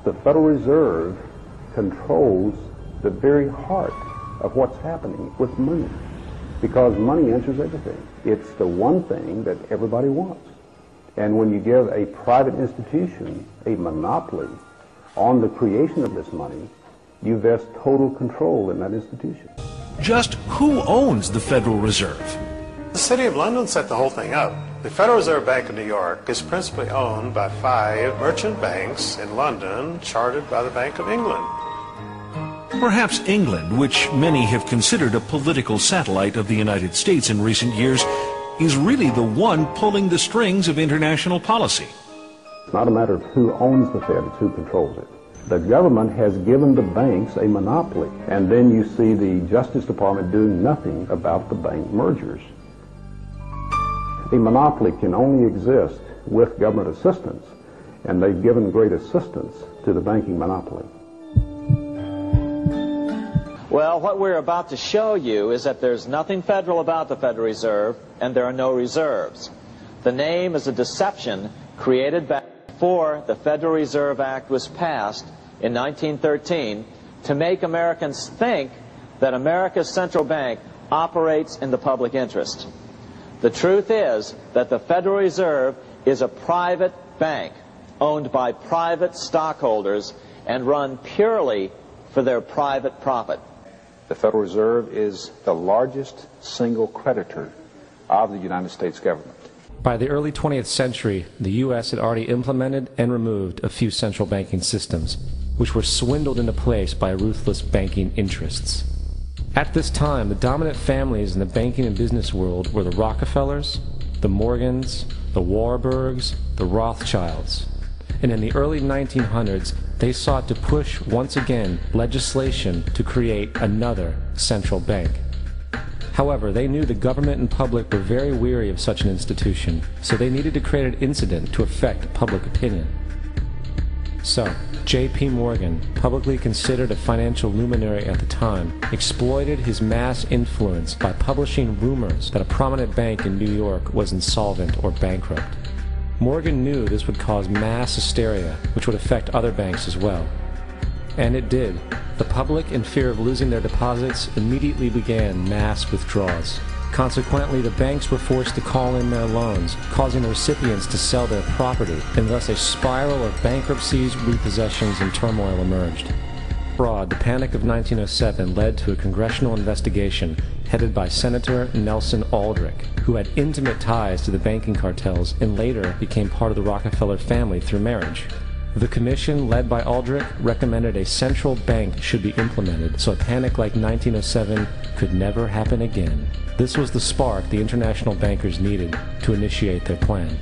The Federal Reserve controls the very heart of what's happening with money, because money answers everything. It's the one thing that everybody wants. And when you give a private institution a monopoly on the creation of this money, you vest total control in that institution. Just who owns the Federal Reserve? The City of London set the whole thing up. The Federal Reserve Bank of New York is principally owned by 5 merchant banks in London, chartered by the Bank of England. Perhaps England, which many have considered a political satellite of the United States in recent years, is really the one pulling the strings of international policy. It's not a matter of who owns the Fed, it's who controls it. The government has given the banks a monopoly, and then you see the Justice Department doing nothing about the bank mergers. A monopoly can only exist with government assistance, and they've given great assistance to the banking monopoly. Well, what we're about to show you is that there's nothing federal about the Federal Reserve, and there are no reserves. The name is a deception created back before the Federal Reserve Act was passed in 1913 to make Americans think that America's central bank operates in the public interest. The truth is that the Federal Reserve is a private bank owned by private stockholders and run purely for their private profit. The Federal Reserve is the largest single creditor of the United States government. By the early 20th century, the U.S. had already implemented and removed a few central banking systems, which were swindled into place by ruthless banking interests. At this time, the dominant families in the banking and business world were the Rockefellers, the Morgans, the Warburgs, the Rothschilds. And in the early 1900s, they sought to push once again legislation to create another central bank. However, they knew the government and public were very weary of such an institution, so they needed to create an incident to affect public opinion. So, J.P. Morgan, publicly considered a financial luminary at the time, exploited his mass influence by publishing rumors that a prominent bank in New York was insolvent or bankrupt. Morgan knew this would cause mass hysteria, which would affect other banks as well. And it did. The public, in fear of losing their deposits, immediately began mass withdrawals. Consequently, the banks were forced to call in their loans, causing the recipients to sell their property, and thus a spiral of bankruptcies, repossessions, and turmoil emerged. Fraud, the Panic of 1907 led to a congressional investigation headed by Senator Nelson Aldrich, who had intimate ties to the banking cartels and later became part of the Rockefeller family through marriage. The commission, led by Aldrich, recommended a central bank should be implemented so a panic like 1907 could never happen again. This was the spark the international bankers needed to initiate their plan.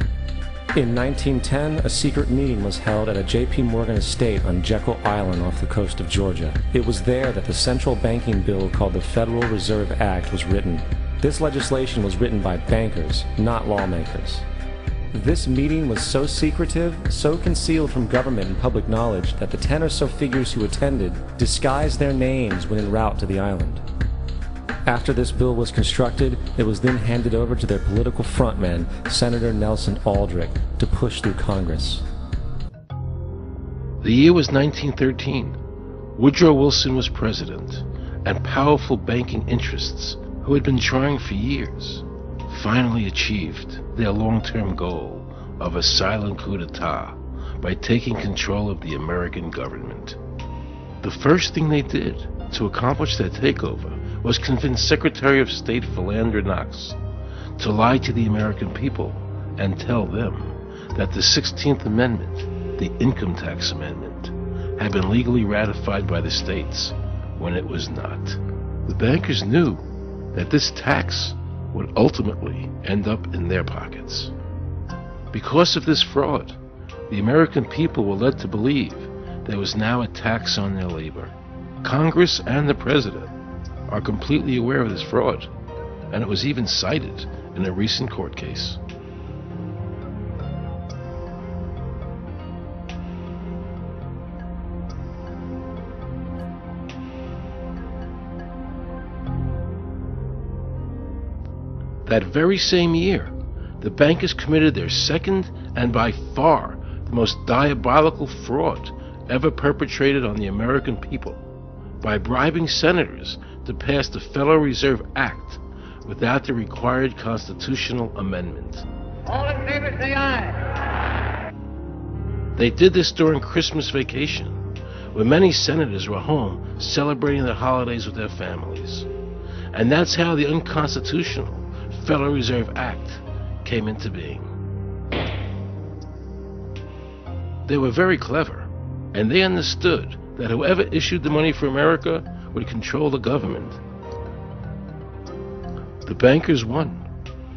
In 1910, a secret meeting was held at a J.P. Morgan estate on Jekyll Island off the coast of Georgia. It was there that the central banking bill called the Federal Reserve Act was written. This legislation was written by bankers, not lawmakers. This meeting was so secretive, so concealed from government and public knowledge that the 10 or so figures who attended disguised their names when en route to the island. After this bill was constructed, it was then handed over to their political frontman, Senator Nelson Aldrich, to push through Congress. The year was 1913. Woodrow Wilson was president, and powerful banking interests, who had been trying for years, finally achieved their long-term goal of a silent coup d'etat by taking control of the American government. The first thing they did to accomplish their takeover was convince Secretary of State Philander Knox to lie to the American people and tell them that the 16th Amendment, the Income Tax Amendment, had been legally ratified by the states when it was not. The bankers knew that this tax would ultimately end up in their pockets. Because of this fraud, the American people were led to believe there was now a tax on their labor. Congress and the President are completely aware of this fraud, and it was even cited in a recent court case. That very same year, the bankers committed their second and by far the most diabolical fraud ever perpetrated on the American people by bribing senators to pass the Federal Reserve Act without the required constitutional amendment. All in favor, say aye. They did this during Christmas vacation, when many senators were home celebrating the holidays with their families. And that's how the unconstitutional Federal Reserve Act came into being. They were very clever, and they understood that whoever issued the money for America would control the government. The bankers won,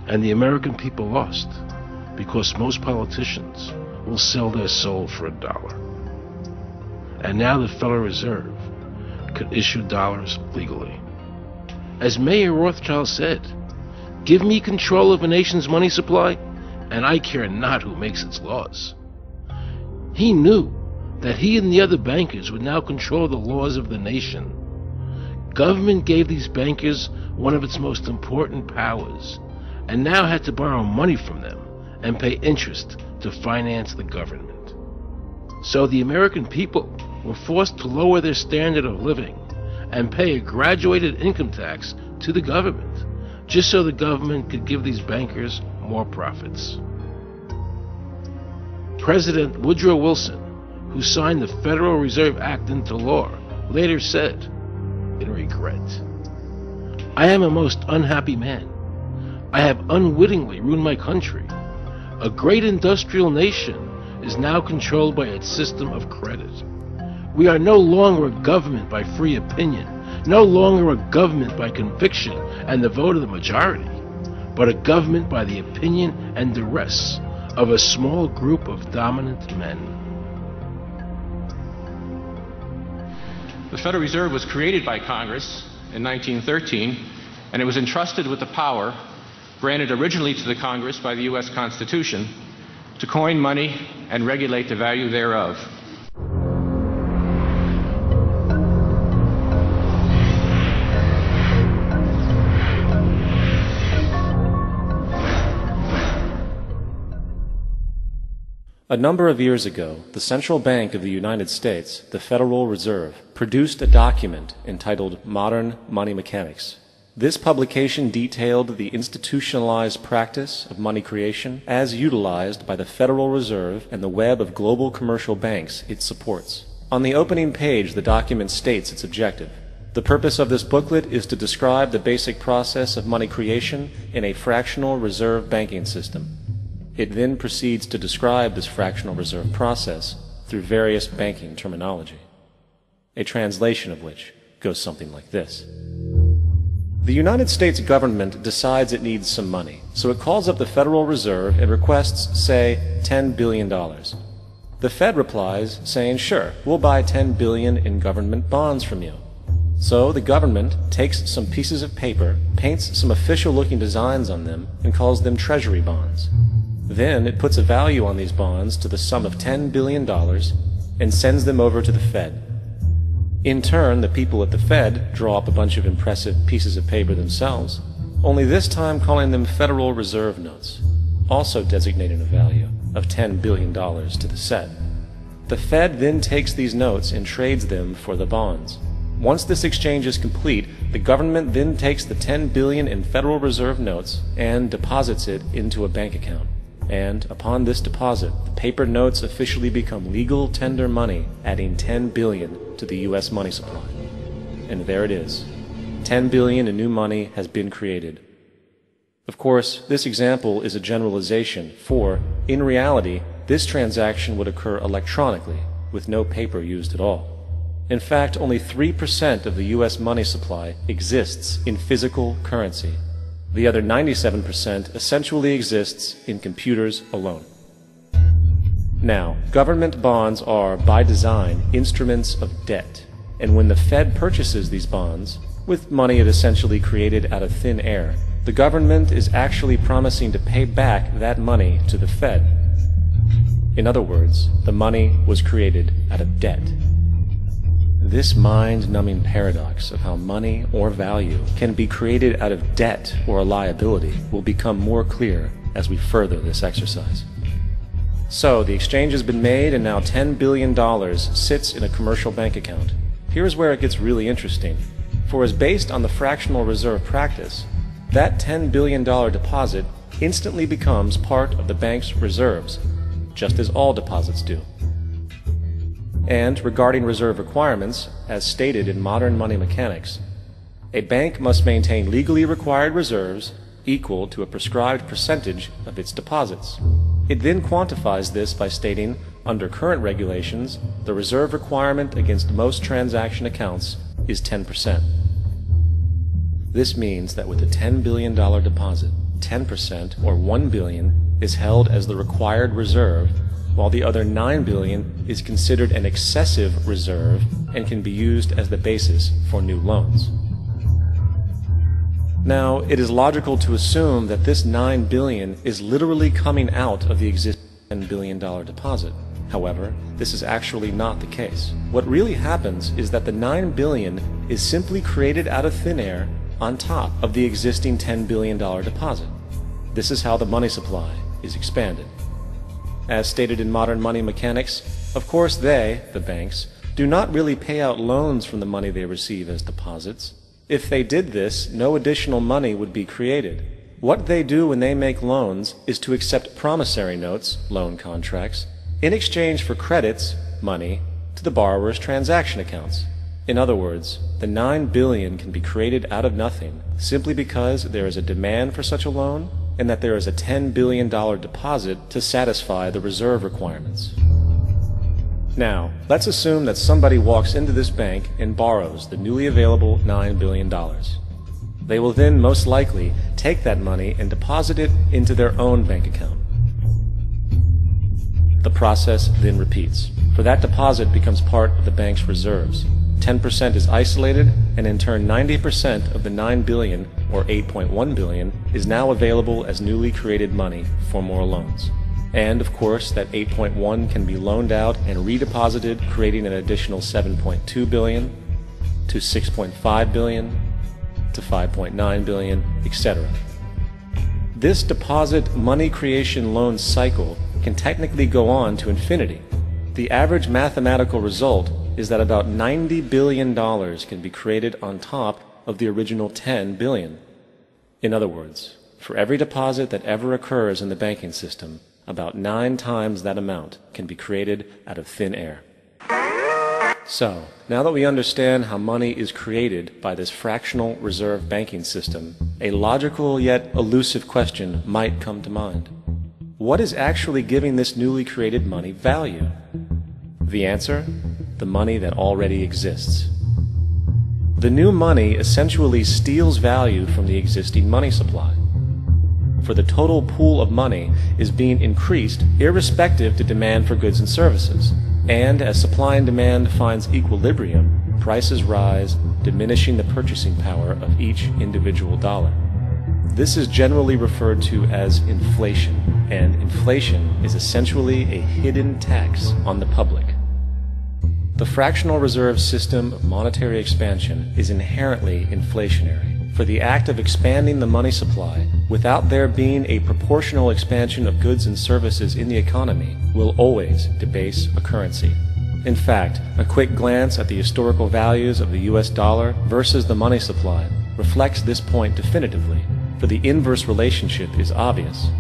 and the American people lost, because most politicians will sell their soul for $1. And now the Federal Reserve could issue dollars legally. As Mayor Rothschild said, "Give me control of a nation's money supply, and I care not who makes its laws." He knew that he and the other bankers would now control the laws of the nation. Government gave these bankers one of its most important powers, and now had to borrow money from them and pay interest to finance the government. So the American people were forced to lower their standard of living and pay a graduated income tax to the government, just so the government could give these bankers more profits. President Woodrow Wilson, who signed the Federal Reserve Act into law, later said, in regret, "I am a most unhappy man. I have unwittingly ruined my country. A great industrial nation is now controlled by its system of credit. We are no longer a government by free opinion, no longer a government by conviction and the vote of the majority, but a government by the opinion and duress of a small group of dominant men." The Federal Reserve was created by Congress in 1913, and it was entrusted with the power granted originally to the Congress by the U.S. Constitution to coin money and regulate the value thereof. A number of years ago, the Central Bank of the United States, the Federal Reserve, produced a document entitled Modern Money Mechanics. This publication detailed the institutionalized practice of money creation as utilized by the Federal Reserve and the web of global commercial banks it supports. On the opening page, the document states its objective. The purpose of this booklet is to describe the basic process of money creation in a fractional reserve banking system. It then proceeds to describe this fractional reserve process through various banking terminology, a translation of which goes something like this. The United States government decides it needs some money, so it calls up the Federal Reserve and requests, say, $10 billion. The Fed replies saying, "Sure, we'll buy $10 billion in government bonds from you." So the government takes some pieces of paper, paints some official-looking designs on them, and calls them treasury bonds. Then it puts a value on these bonds to the sum of $10 billion and sends them over to the Fed. In turn, the people at the Fed draw up a bunch of impressive pieces of paper themselves, only this time calling them Federal Reserve notes, also designating a value of $10 billion to the set. The Fed then takes these notes and trades them for the bonds. Once this exchange is complete, the government then takes the $10 billion in Federal Reserve notes and deposits it into a bank account. And upon this deposit, the paper notes officially become legal tender money, adding $10 billion to the U.S. money supply. And there it is. $10 billion in new money has been created. Of course, this example is a generalization, for, in reality, this transaction would occur electronically, with no paper used at all. In fact, only 3% of the U.S. money supply exists in physical currency. The other 97% essentially exists in computers alone. Now, government bonds are, by design, instruments of debt. And when the Fed purchases these bonds, with money it essentially created out of thin air, the government is actually promising to pay back that money to the Fed. In other words, the money was created out of debt. This mind-numbing paradox of how money or value can be created out of debt or a liability will become more clear as we further this exercise. So the exchange has been made, and now $10 billion sits in a commercial bank account. Here's where it gets really interesting. For as based on the fractional reserve practice, that $10 billion deposit instantly becomes part of the bank's reserves, just as all deposits do. And regarding reserve requirements, as stated in modern money mechanics, a bank must maintain legally required reserves equal to a prescribed percentage of its deposits. It then quantifies this by stating, under current regulations, the reserve requirement against most transaction accounts is 10%. This means that with a $10 billion deposit, 10%, or $1 billion, is held as the required reserve, while the other $9 billion is considered an excessive reserve and can be used as the basis for new loans. Now, it is logical to assume that this $9 billion is literally coming out of the existing $10 billion deposit. However, this is actually not the case. What really happens is that the $9 billion is simply created out of thin air on top of the existing $10 billion deposit. This is how the money supply is expanded. As stated in modern money mechanics, of course they, the banks, do not really pay out loans from the money they receive as deposits. If they did this, no additional money would be created. What they do when they make loans is to accept promissory notes, loan contracts, in exchange for credits, money, to the borrower's transaction accounts. In other words, the $9 billion can be created out of nothing simply because there is a demand for such a loan and that there is a $10 billion deposit to satisfy the reserve requirements. Now, let's assume that somebody walks into this bank and borrows the newly available $9 billion. They will then most likely take that money and deposit it into their own bank account. The process then repeats, for that deposit becomes part of the bank's reserves. 10% is isolated, and in turn 90% of the $9 billion, or $8.1 billion, is now available as newly created money for more loans. And, of course, that 8.1 can be loaned out and redeposited, creating an additional 7.2 billion, to 6.5 billion, to 5.9 billion, etc. This deposit money creation loan cycle can technically go on to infinity. The average mathematical result is that about $90 billion can be created on top of the original 10 billion. In other words, for every deposit that ever occurs in the banking system, about 9 times that amount can be created out of thin air. So, now that we understand how money is created by this fractional reserve banking system, a logical yet elusive question might come to mind. What is actually giving this newly created money value? The answer? The money that already exists. The new money essentially steals value from the existing money supply. For the total pool of money is being increased irrespective to demand for goods and services. And as supply and demand finds equilibrium, prices rise, diminishing the purchasing power of each individual dollar. This is generally referred to as inflation, and inflation is essentially a hidden tax on the public. The fractional reserve system of monetary expansion is inherently inflationary. For the act of expanding the money supply, without there being a proportional expansion of goods and services in the economy, will always debase a currency. In fact, a quick glance at the historical values of the US dollar versus the money supply reflects this point definitively, for the inverse relationship is obvious.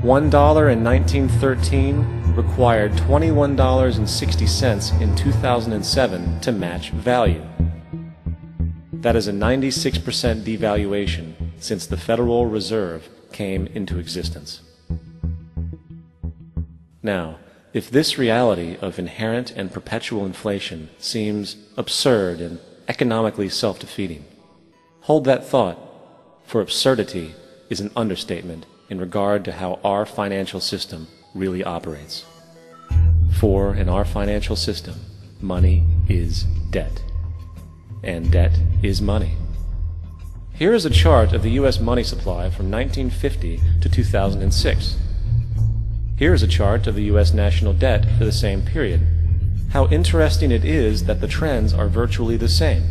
$1 in 1913 required $21.60 in 2007 to match value. That is a 96% devaluation since the Federal Reserve came into existence. Now, if this reality of inherent and perpetual inflation seems absurd and economically self-defeating, hold that thought, for absurdity is an understatement in regard to how our financial system really operates. For in our financial system, money is debt. And debt is money. Here is a chart of the U.S. money supply from 1950 to 2006. Here is a chart of the U.S. national debt for the same period. How interesting it is that the trends are virtually the same.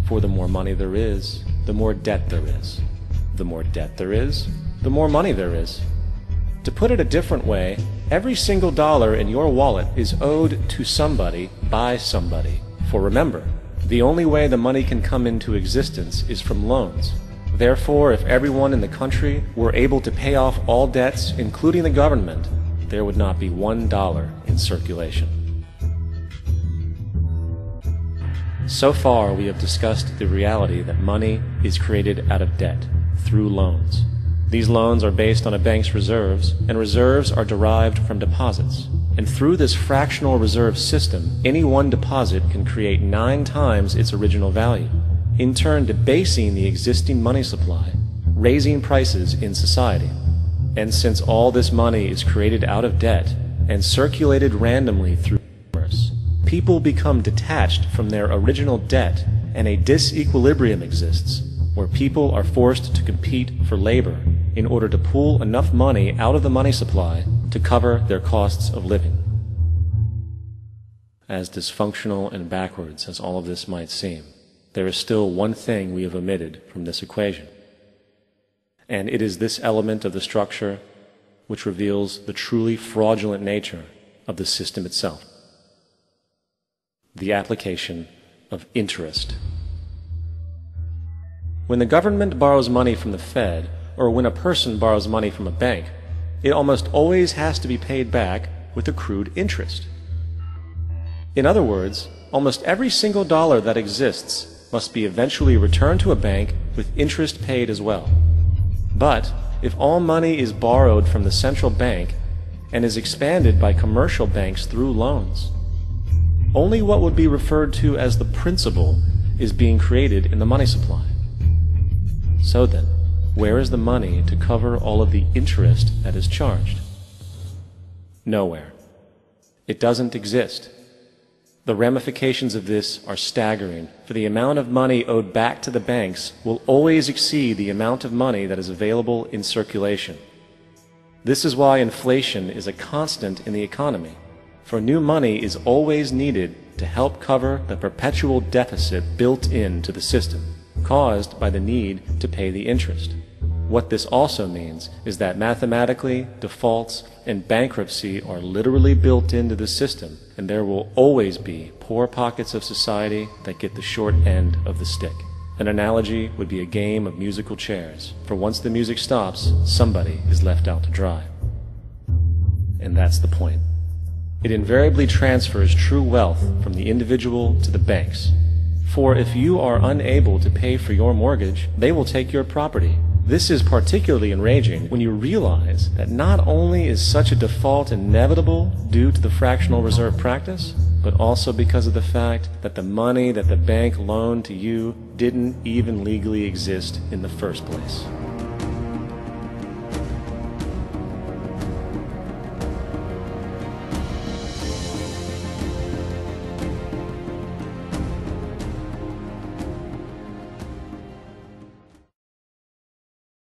For the more money there is, the more debt there is. The more debt there is, the more money there is. To put it a different way, every single dollar in your wallet is owed to somebody by somebody. For remember, the only way the money can come into existence is from loans. Therefore, if everyone in the country were able to pay off all debts, including the government, there would not be $1 in circulation. So far, we have discussed the reality that money is created out of debt, through loans. These loans are based on a bank's reserves, and reserves are derived from deposits. And through this fractional reserve system, any one deposit can create 9 times its original value, in turn debasing the existing money supply, raising prices in society. And since all this money is created out of debt and circulated randomly through commerce, people become detached from their original debt, and a disequilibrium exists, where people are forced to compete for labor in order to pool enough money out of the money supply to cover their costs of living. As dysfunctional and backwards as all of this might seem, there is still one thing we have omitted from this equation. And it is this element of the structure which reveals the truly fraudulent nature of the system itself: the application of interest. When the government borrows money from the Fed, or when a person borrows money from a bank, it almost always has to be paid back with accrued interest. In other words, almost every single dollar that exists must be eventually returned to a bank with interest paid as well. But if all money is borrowed from the central bank and is expanded by commercial banks through loans, only what would be referred to as the principal is being created in the money supply. So then, where is the money to cover all of the interest that is charged? Nowhere. It doesn't exist. The ramifications of this are staggering, for the amount of money owed back to the banks will always exceed the amount of money that is available in circulation. This is why inflation is a constant in the economy, for new money is always needed to help cover the perpetual deficit built into the system, caused by the need to pay the interest. What this also means is that mathematically, defaults and bankruptcy are literally built into the system, and there will always be poor pockets of society that get the short end of the stick. An analogy would be a game of musical chairs, for once the music stops, somebody is left out to dry. And that's the point. It invariably transfers true wealth from the individual to the banks. For if you are unable to pay for your mortgage, they will take your property. This is particularly enraging when you realize that not only is such a default inevitable due to the fractional reserve practice, but also because of the fact that the money that the bank loaned to you didn't even legally exist in the first place.